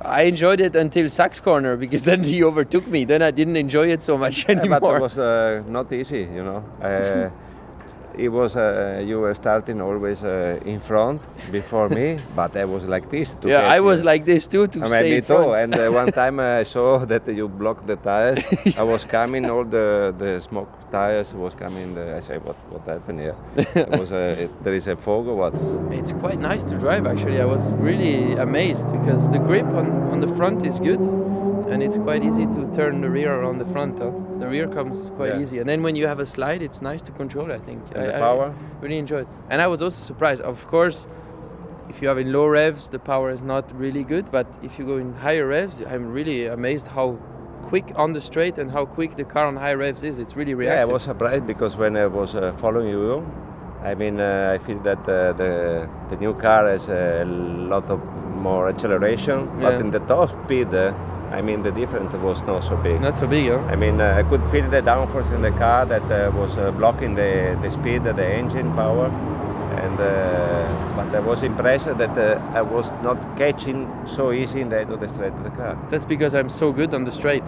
I enjoyed it until Sachs corner because then he overtook me. Then I didn't enjoy it so much anymore. But it was not easy, you know. It was you were starting always in front before me, but I was like this. I was like this too to stay in front. Me too. And one time I saw that you blocked the tires. I was coming, all the smoke tires was coming. I said, what happened here? There is a fog or what? It's quite nice to drive actually. I was really amazed because the grip on the front is good. And it's quite easy to turn the rear around the front. The rear comes quite easy. And then when you have a slide, it's nice to control, I think. And the power? I really enjoyed it. And I was also surprised. Of course, if you have in low revs, the power is not really good. But if you go in higher revs, I'm really amazed how quick on the straight and how quick the car on high revs is. It's really reactive. Yeah, I was surprised because when I was following you, I mean, I feel that the new car has a lot of more acceleration. But in the top speed, I mean, the difference was not so big. Not so big, huh? I mean, I could feel the downforce in the car that was blocking the speed, the engine power. And but I was impressed that I was not catching so easy in the end of the straight of the car. That's because I'm so good on the straight.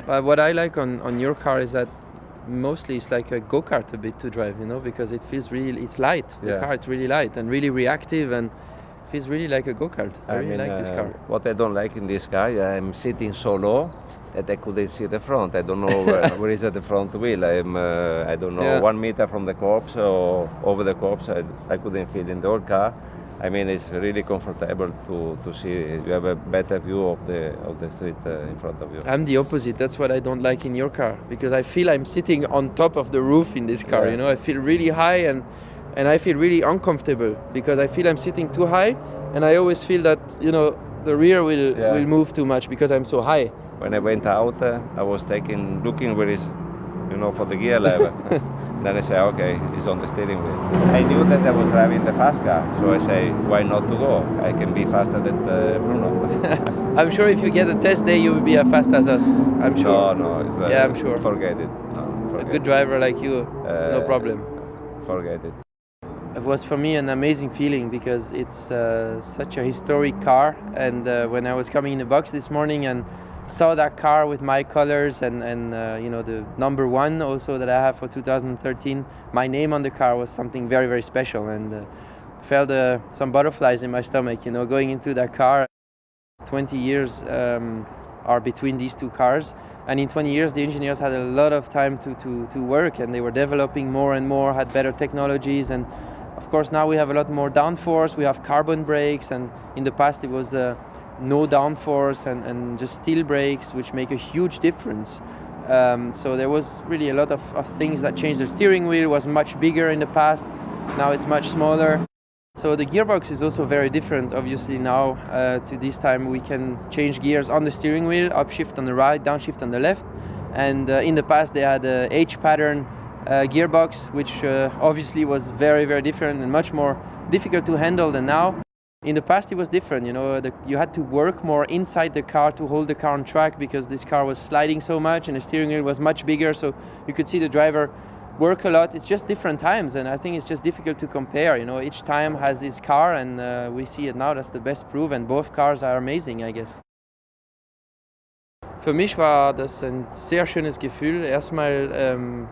But what I like on your car is that mostly it's like a go-kart a bit to drive, you know, because it feels really, it's light. The car, it's really light and really reactive and feels really like a go-kart. I really like this car. What I don't like in this car, I'm sitting so low that I couldn't see the front. I don't know where is the front wheel. I don't know, 1 meter from the corpse or over the corpse. I couldn't feel in the whole car. I mean, it's really comfortable to see. You have a better view of the street in front of you. I'm the opposite. That's what I don't like in your car because I feel I'm sitting on top of the roof in this car. You know, I feel really high and I feel really uncomfortable because I feel I'm sitting too high, and I always feel that, you know, the rear will move too much because I'm so high. When I went out, I was looking where is, you know, for the gear lever. Then I say, okay, it's on the steering wheel. I knew that I was driving the fast car, so I say, why not to go? I can be faster than Bruno. I'm sure if you get a test day, you will be as fast as us. I'm sure. No, I'm sure. Forget it. No, a good driver like you, no problem. Forget it. It was for me an amazing feeling because it's such a historic car, and when I was coming in the box this morning and saw that car with my colors and you know, the number 1 also that I have for 2013, my name on the car was something very, very special, and felt some butterflies in my stomach, you know, going into that car. 20 years are between these two cars, and in 20 years the engineers had a lot of time to work, and they were developing more and more, had better technologies, and of course now we have a lot more downforce, we have carbon brakes, and in the past it was no downforce and just steel brakes, which make a huge difference. So there was really a lot of things that changed. The steering wheel was much bigger in the past, now it's much smaller. So the gearbox is also very different, obviously now to this time we can change gears on the steering wheel, upshift on the right, downshift on the left. And in the past they had a H-pattern gearbox, which obviously was very, very different and much more difficult to handle than now. In the past it was different, you know, you had to work more inside the car to hold the car on track because this car was sliding so much and the steering wheel was much bigger, so you could see the driver work a lot. It's just different times, and I think it's just difficult to compare, you know, each time has its car, and we see it now, that's the best proof, and both cars are amazing, I guess. Für mich war das ein sehr schönes Gefühl. Erstmal